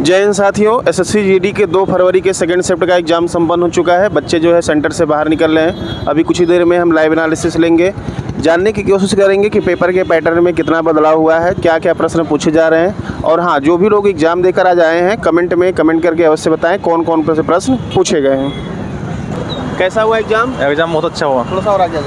जय हिंद साथियों, SSC GD के 2 फरवरी के सेकंड शिफ्ट का एग्ज़ाम संपन्न हो चुका है। बच्चे जो है सेंटर से बाहर निकल रहे हैं। अभी कुछ ही देर में हम लाइव एनालिसिस लेंगे, जानने की कोशिश करेंगे कि पेपर के पैटर्न में कितना बदलाव हुआ है, क्या क्या प्रश्न पूछे जा रहे हैं। और हाँ, जो भी लोग एग्ज़ाम देकर आ जाए हैं कमेंट में कमेंट करके अवश्य बताएँ कौन कौन से प्रश्न पूछे गए हैं। कैसा हुआ एग्ज़ाम? एग्जाम बहुत अच्छा हुआ। थोड़ा सा और आगे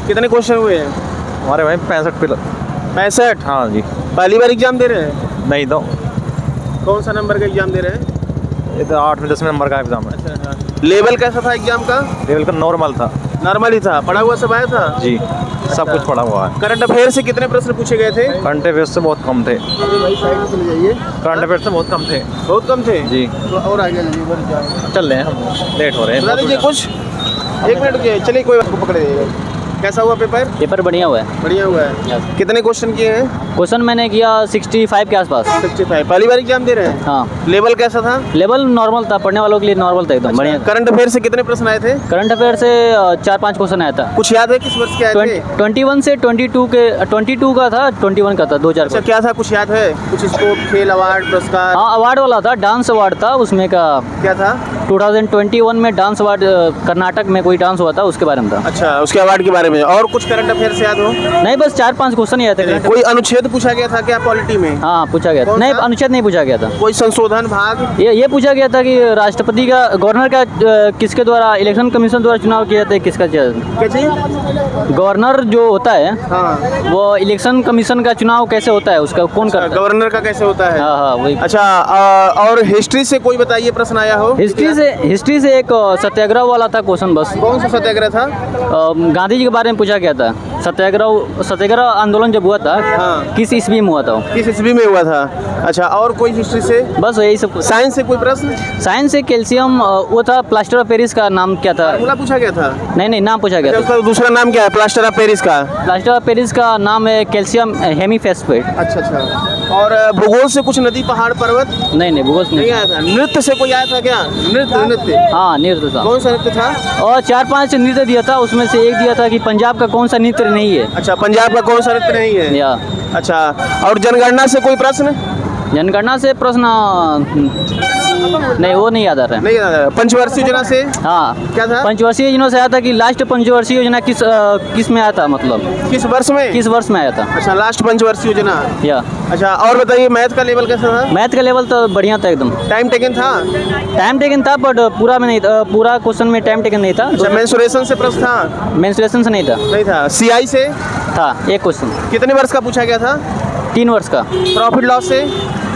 कितने क्वेश्चन हुए हैं? हमारे भाई 65। हाँ जी। पहली बार एग्ज़ाम दे रहे हैं? नहीं तो कौन सा नंबर का एग्ज़ाम दे रहे हैं? ये तो 8 में 10 नंबर का एग्जाम है। अच्छा। लेवल कैसा था एग्ज़ाम का? लेवल का नॉर्मल था। नॉर्मल ही था। पढ़ा हुआ सब आया था जी, सब कुछ पढ़ा हुआ है। करंट अफेयर से कितने प्रश्न पूछे गए थे? करंट अफेयर से बहुत कम थे। भाई साइड में चले जाइए। करंट अफेयर से बहुत कम थे। बहुत कम थे जी। तो और आगे जाइए। चल रहे हैं हम, लेट हो रहे बता दीजिए हैं। कुछ। 1 मिनट के चलिए, कोई बात को पकड़े जाइएगा। कैसा हुआ पेपर? पेपर बढ़िया हुआ है। बढ़िया हुआ है। कितने क्वेश्चन किए हैं? क्वेश्चन मैंने किया 65 के आसपास। 65। पहली बार एग्जाम दे रहे हैं? हाँ। लेवल कैसा था? लेवल नॉर्मल था, पढ़ने वालों के लिए नॉर्मल था एकदम। बढ़िया। करंट अफेयर से कितने प्रश्न आए थे? करंट अफेयर से 4-5 क्वेश्चन आया था। कुछ याद है किस वर्ष के आए थे? 21 से 22 का था, 21 का था, 2000 अच्छा, का। क्या था? कुछ याद है? कुछ स्पोर्ट, खेल, अवार्ड, पुरस्कार? हाँ, अवार्ड वाला था, डांस अवार्ड था उसमें का। क्या था? 2021 में डांस अवार्ड, कर्नाटक में कोई डांस हुआ था, उसके बारे में था। अच्छा, उसके अवार्ड के बारे में। और कुछ करंट अफेयर से याद हो? नहीं, बस 4-5 क्वेश्चन ही आए थे। कोई अनुच्छेद पूछा गया था क्या पॉलिटी में? हाँ, पूछा गया था। कौन नहीं, सा? अनुच्छेद नहीं पूछा गया था। कोई संशोधन भाग? ये पूछा गया था कि राष्ट्रपति का, गवर्नर का किसके द्वारा, इलेक्शन कमीशन द्वारा चुनाव किया जाता है, किसका? क्या चाहिए? गवर्नर जो होता है, हाँ। वो इलेक्शन कमीशन का चुनाव कैसे होता है, उसका कौन करता है? गवर्नर का कैसे होता है? हाँ हाँ, वही। अच्छा, और हिस्ट्री से कोई बताइए प्रश्न आया हो? हिस्ट्री से एक सत्याग्रह वाला था क्वेश्चन बस। कौन सा सत्याग्रह था? गांधी जी के बारे में पूछा गया था। सत्याग्रह आंदोलन जब हुआ था, हाँ। किस ईस्वी में हुआ था? किस ईस्वी में हुआ था? अच्छा, और कोई हिस्ट्री से? बस यही सब। साइंस से कोई प्रश्न? साइंस से कैल्शियम, वो था प्लास्टर ऑफ पेरिस का नाम क्या था? फार्मूला पूछा गया था? नहीं, नाम पूछा गया अच्छा, था। उसका दूसरा नाम क्या है प्लास्टर ऑफ पेरिस का? प्लास्टर ऑफ पेरिस का नाम है कैल्शियम हेमीफेस्फेट। अच्छा। और भूगोल से कुछ नदी, पहाड़, पर्वत? नहीं, भूगोल से नहीं नहीं। आया था। नृत्य से कोई आया था क्या? नृत्य? हाँ, नृत्य था। कौन सा नृत्य था? और 4-5 नृत्य दिया था, उसमें से एक दिया था कि पंजाब का कौन सा नृत्य नहीं है। अच्छा, पंजाब का कौन सा नृत्य नहीं है? या अच्छा, और जनगणना से कोई प्रश्न? जनगणना से प्रश्न नहीं, वो नहीं याद आ रहा है। नहीं याद। पंचवर्षीय योजना से? हाँ। क्या था? पंचवर्षीय योजना से आया था कि लास्ट पंचवर्षीय योजना किस में आया था, मतलब किस वर्ष में? किस वर्ष में आया था? अच्छा, लास्ट पंचवर्षीय योजना। या अच्छा, और बताइए मैथ का लेवल कैसा था? मैथ का लेवल तो बढ़िया था एकदम। टाइम टेकन था? टाइम टेकन था, बट पूरा में नहीं था, पूरा क्वेश्चन में टाइम टेकन नहीं था। अच्छा, मेंसुरेशन से प्रश्न था? मेंसुरेशन से नहीं था। नहीं था। सीआई से था एक क्वेश्चन। कितने वर्ष का पूछा गया था? 3 वर्ष का। प्रॉफिट लॉस से?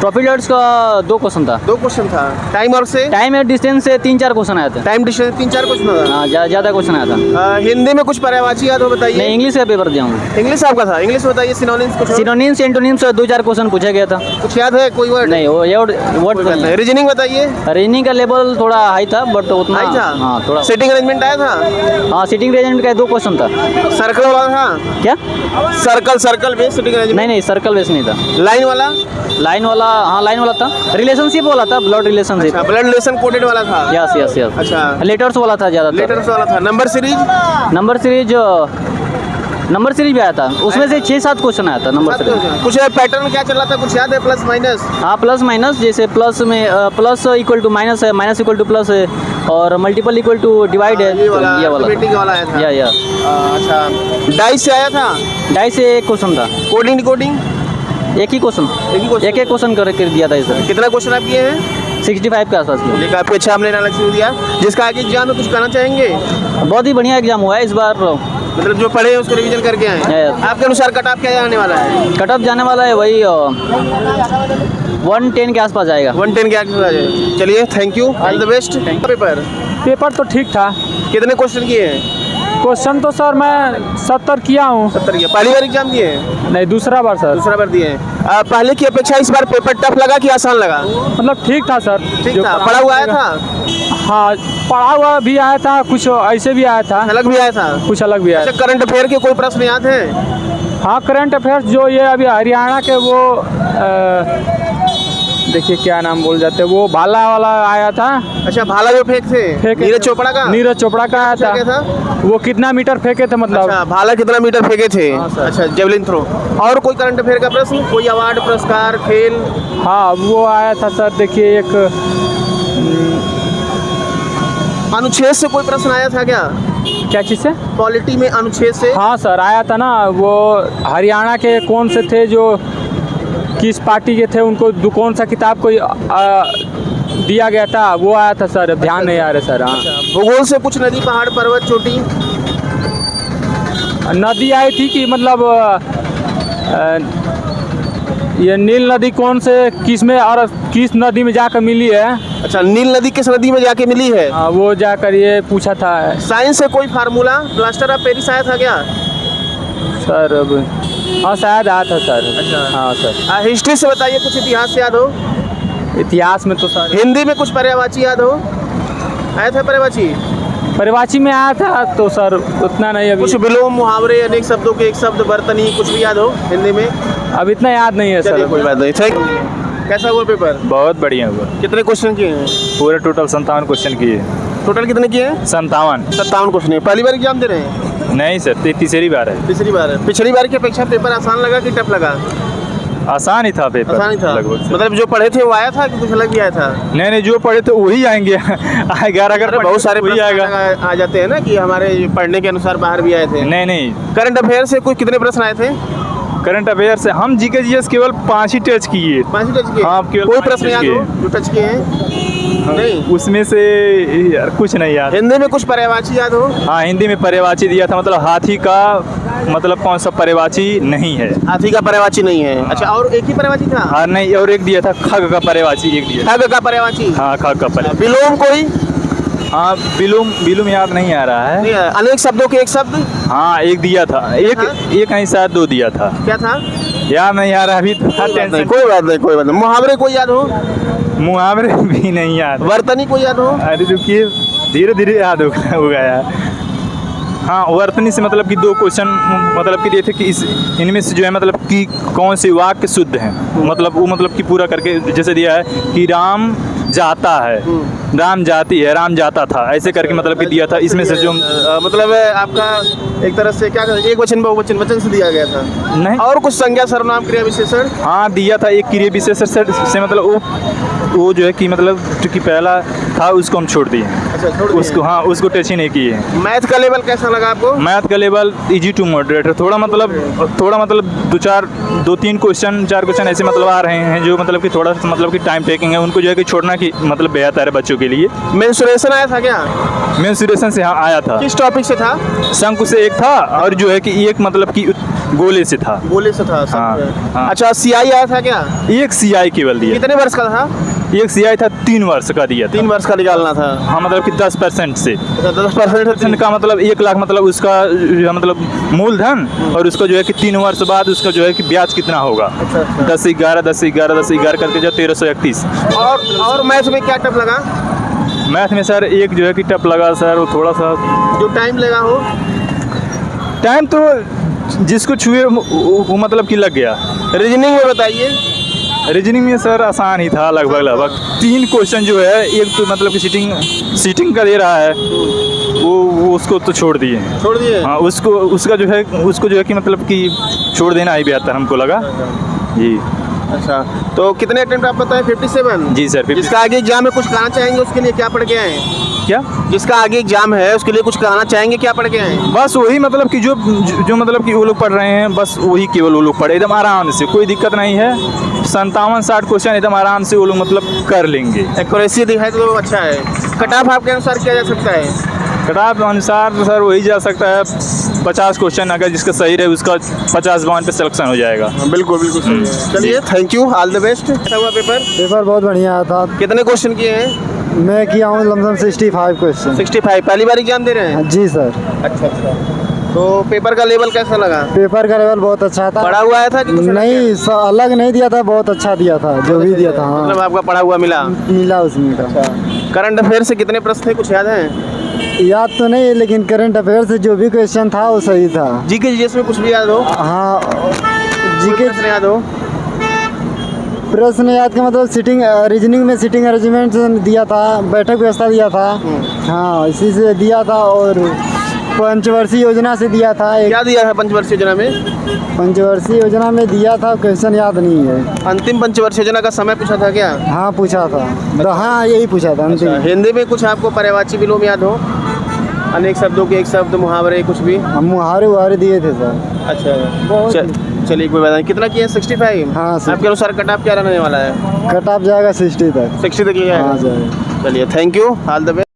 प्रॉफिट लॉस का 2 क्वेश्चन था। 2 क्वेश्चन था। टाइम और से? टाइम एंड डिस्टेंस से 3-4 क्वेश्चन आए थे। टाइम डिस्टेंस 3-4 क्वेश्चन था। हाँ, ज़्यादा क्वेश्चन आया था। हिंदी में कुछ पर्यायवाची याद हो बताइए? नहीं, इंग्लिश का पेपर दिया हूँ। इंग्लिश आपका था? इंग्लिश बताइए। सिनोनिम्स कुछ हो? सिनोनिम्स एंटोनिम्स 2-4 क्वेश्चन पूछा गया था। कुछ याद है कोई वर्ड? नहीं, वो वर्ड नहीं। रीजनिंग बताइए। रीजनिंग का लेवल थोड़ा हाई था, बट उतना हाई था? हाँ, थोड़ा। सिटिंग अरेंजमेंट आया था? हाँ, सिटिंग अरेंजमेंट का 2 क्वेश्चन था। सर्कल वाला था? क्या? Circle base sitting arrangement? नहीं, सर्कल बेस नहीं था। लाइन वाला? लाइन वाला, हाँ, लाइन वाला था। रिलेशनशिप वाला था, ब्लड रिलेशनशिप। अच्छा, ब्लड रिलेशन कोडेड वाला था? यस। अच्छा। लेटर्स वाला था ज़्यादातर। लेटर्स वाला था। नंबर सीरीज भी आया था, उसमें से 6-7 क्वेश्चन आया था नंबर सीरीज। कुछ पैटर्न क्या चल रहा था? कुछ याद है? Plus minus? हाँ, प्लस माइनस, जैसे प्लस में प्लस इक्वल टू माइनस है, माइनस इक्वल टू प्लस है, और मल्टीपल इक्वल टू डिवाइड है। ये वाला ये वाला आया था? या अच्छा, डाइस से आया था? डाई से 1 क्वेश्चन था। Coding decoding? एक ही क्वेश्चन एक क्वेश्चन कर दिया था इसे। कितना क्वेश्चन आप किए हैं? 65 के आसपास किया। लेकिन आपको अच्छा हमने एनालिसिस दिया। जिसका आगे एग्जाम में कुछ कहना चाहेंगे? बहुत ही बढ़िया एग्जाम हुआ है इस बार। मतलब जो पढ़े हैं उसको रिवीजन करके आए हैं। आपके अनुसार कट ऑफ क्या जाने वाला है? कट ऑफ जाने वाला है वही 110 के आसपास जाएगा। 110 के आसपास आ जाए। चलिए, thank you, all the best. Paper तो ठीक था। कितने क्वेश्चन किए हैं? क्वेश्चन तो सर मैं 70 किया हूँ। 70 किया। पहली बार एग्जाम दिए हैं? नहीं, दूसरा बार सर। दूसरा बार दिए हैं। पहले की अपेक्षा इस बार पेपर टफ लगा कि आसान लगा? मतलब ठीक था सर। ठीक था। पढ़ा हुआ आया था? हाँ, पढ़ा हुआ भी आया था, कुछ ऐसे भी आया था, अलग भी आया था? कुछ अलग भी आया अच्छा, करंट अफेयर के कोई प्रश्न याद है? हाँ, करंट अफेयर्स जो ये अभी हरियाणा के वो देखिए क्या नाम बोल जाते हैं, वो भाला वाला आया था। अच्छा, भाला जो फेंकते फेंके नीरज थे। चोपड़ा का? नीरज चोपड़ा का आया क्या था। था? वो कितना मीटर फेंके थे मतलब। अच्छा, भाला कितना मीटर फेंके थे? हाँ, सर। अच्छा, जेवलिन थ्रो। और कोई करंट अफेयर का प्रश्न, कोई अवार्ड, पुरस्कार, खेल? हाँ वो आया था सर, देखिए एक अनुच्छेद से कोई प्रश्न आया था क्या? क्या चीज़ से? पॉलिटी में अनुच्छेद से? हाँ सर आया था ना, वो हरियाणा के कौन से थे जो किस पार्टी के थे, उनको कौन सा किताब को दिया गया था, वो आया था सर, ध्यान नहीं आ रहा सर। हाँ भूगोल से कुछ नदी, पहाड़, पर्वत, चोटी? नदी आई थी कि मतलब ये नील नदी कौन से किस में और किस नदी में जाकर मिली है। अच्छा, नील नदी किस नदी में जाके मिली है? वो जाकर ये पूछा था साइंस से कोई फार्मूला, प्लास्टर ऑफ पेरिस आया था क्या? सर। अब हाँ शायद आया था सर। अच्छा। हाँ सर। हिस्ट्री से बताइए, कुछ इतिहास से याद हो? इतिहास में तो सर हिंदी में कुछ पर्यायवाची याद हो? आया था पर्यायवाची? परिवाची में आया था तो सर उतना नहीं, अभी कुछ विलोम, मुहावरे, अनेक शब्दों के एक शब्द, बर्तनी, कुछ भी याद हो हिंदी में? अब इतना याद नहीं है चलिए सर। कोई बात नहीं। Thank you. कैसा हुआ पेपर? बहुत बढ़िया हुआ। कितने क्वेश्चन किए हैं? पूरे टोटल 57 क्वेश्चन किए। टोटल कितने किए हैं? 57। 57 क्वेश्चन है। पहली बार एग्जाम दे रहे हैं? नहीं सर, तीसरी बार है। तीसरी बार है। पिछली बार की अपेक्षा पेपर आसान लगा कि टफ लगा? आसान ही था पेपर। आसान ही था लगभग से। मतलब जो पढ़े थे वो आया था कि कुछ अलग भी आया था? नहीं, जो पढ़े थे वही आएंगे। 11 अगर अरे बहुत सारे वही प्रश्न आएगा। आ जाते हैं ना कि हमारे पढ़ने के अनुसार बाहर भी आए थे। नहीं, करंट अफेयर से कुछ कितने प्रश्न आए थे? करंट अफेयर से हम जीके जीएस केवल 5 ही टच किए। 5 टच किए? हाँ, केवल कोई 5 प्रश्न टच याद हो किए। जो टच किए हैं? नहीं। उसमें से यार कुछ नहीं याद। हिंदी में कुछ पर्यायवाची याद हो? हाँ, हिंदी में पर्यायवाची दिया था, मतलब हाथी का मतलब कौन सा पर्यायवाची नहीं है। हाथी का पर्यायवाची नहीं है। अच्छा, और एक ही पर्यायवाची था? हाँ नहीं, और एक दिया था खग का पर्यायवाची, एक दिया। खग का पर्यायवाची? हाँ, खग का पर्यायवाची। विलोम कोई? हाँ, बिलुम याद नहीं आ रहा है। नहीं, अनेक शब्दों के एक शब्द? हाँ, एक दिया था, एक नहीं शायद 2 दिया था। क्या था? याद नहीं आ रहा अभी। टेंशन। कोई बात नहीं। मुहावरे कोई याद हो? मुहावरे भी नहीं याद। वर्तनी कोई याद हो? अरे रुकिए, धीरे धीरे याद होगा यार। हाँ, वर्तनी से मतलब कि 2 क्वेश्चन मतलब कि दिए थे कि इनमें से जो है मतलब कि कौन सी वाक्य शुद्ध है, मतलब वो मतलब कि पूरा करके जैसे दिया है कि राम जाता है, राम जाती है, राम जाता था, ऐसे करके मतलब कि दिया था। इसमें से जो मतलब आपका एक तरह से क्या एक वचन बहुवचन वचन से दिया गया था? नहीं, और कुछ संज्ञा, सर्वनाम, क्रिया विशेषण? हाँ दिया था एक क्रिया विशेषण से मतलब वो जो है कि मतलब जो कि पहला था उसको हम छोड़ दिए। अच्छा, छोड़ दिए। उसको, हाँ उसको टच ही नहीं किए। मैथ का लेवल कैसा लगा आपको? मैथ का लेवल इजी टू मॉडरेट है। थोड़ा मतलब 2-3 क्वेश्चन 4 क्वेश्चन ऐसे मतलब आ रहे हैं जो मतलब कि थोड़ा सा मतलब कि टाइम टेकिंग है, उनको जो है कि छोड़ना कि मतलब बेहतर है बच्चों के लिए। मेंसुरेशन आया था क्या? मेंसुरेशन से हाँ आया था। किस टॉपिक से था? शंकु से एक था और जो है कि एक मतलब कि गोले से था। गोले से था। हाँ। अच्छा, सीआई आया था क्या? एक सीआई केवल दिया। कितने वर्ष का था? एक सीआई था 3 वर्ष का दिया था। 3 वर्ष का निकालना था। हाँ, मतलब कि 10% से। अच्छा, 10% का मतलब 1 लाख मतलब उसका मतलब मूलधन, और उसका जो है कि 3 वर्ष बाद उसका जो है कि ब्याज कितना होगा। अच्छा। 10-11 करके जो 1331। और मैथ में क्या टफ लगा? मैथ में सर एक जो है कि टफ लगा सर, वो थोड़ा सा जो टाइम लगा हो? टाइम तो जिसको छुए वो मतलब कि लग गया। रीजनिंग में बताइए। रीजनिंग में सर आसान ही था लगभग 3 क्वेश्चन जो है, एक तो मतलब कि सीटिंग का दे रहा है, वो उसको तो छोड़ दिए। हाँ, उसका जो है कि मतलब कि छोड़ देना ही बेहतर हमको लगा जी। अच्छा, तो कितने अटेम्प्ट आप बताएं? 57? जी सर। जिसका आगे एग्जाम है कुछ कहना चाहेंगे उसके लिए, क्या पढ़ के आए हैं? क्या? जिसका आगे एग्जाम है उसके लिए कुछ कहना चाहेंगे, क्या पढ़ के आए हैं? बस वही मतलब कि जो मतलब कि वो लोग पढ़ रहे हैं, बस वही केवल वो लोग पढ़े एकदम आराम से, कोई दिक्कत नहीं है। 57-60 क्वेश्चन एकदम आराम से वो लोग मतलब कर लेंगे। एक्यूरेसी दिखाए तो अच्छा है। कट ऑफ आपके अनुसार किया जा सकता है? कट ऑफ अनुसार सर वही जा सकता है 50 क्वेश्चन, अगर जिसका सही रहे उसका 50-52 पे सिलेक्शन हो जाएगा। बिल्कुल सही है। चलिए, thank you, all the best. अच्छा हुआ पेपर बहुत बढ़िया आया था। कितने क्वेश्चन किए हैं? मैं किया हूँ लमसम 65 क्वेश्चन। 65 पहली बार एग्जाम दे रहे हैं? जी सर। अच्छा। तो पेपर का लेवल कैसा लगा? पेपर का लेवल बहुत अच्छा था। पढ़ा हुआ आया था कि कुछ नहीं, अलग नहीं दिया था, बहुत अच्छा दिया था जो भी दिया था। हाँ, मतलब आपका पढ़ा हुआ मिला उसमें का। करंट अफेयर से कितने प्रश्न थे, कुछ याद है? याद तो नहीं है, लेकिन करंट अफेयर से जो भी क्वेश्चन था वो सही था। जीके जीएस में कुछ भी याद हो? हाँ, जीके याद हो? प्रश्न याद का मतलब सिटिंग रीजनिंग में सिटिंग अरेंजमेंट दिया था, बैठक व्यवस्था दिया था। हाँ, इसी से दिया था। और पंचवर्षीय योजना से दिया था एक। क्या दिया है पंचवर्षीय योजना में? पंचवर्षीय योजना में दिया था, क्वेश्चन याद नहीं है। अंतिम पंचवर्षीय योजना का समय पूछा था क्या? हाँ पूछा था, तो हाँ यही पूछा था अंतिम। हिंदी में कुछ आपको पर्यायवाची विलोम याद हो? अनेक शब्दों के एक शब्द, मुहावरे कुछ भी? हम मुहावरे वहारे दिए थे सर। अच्छा, चलिए कोई बात नहीं। कितना किया? 65? हाँ, आपके अनुसार कट ऑफ क्या रहने वाला है? कट ऑफ जाएगा 60 तक। 60 तक लिया हाँ है? जाएगा। चलिए, thank you, all the best.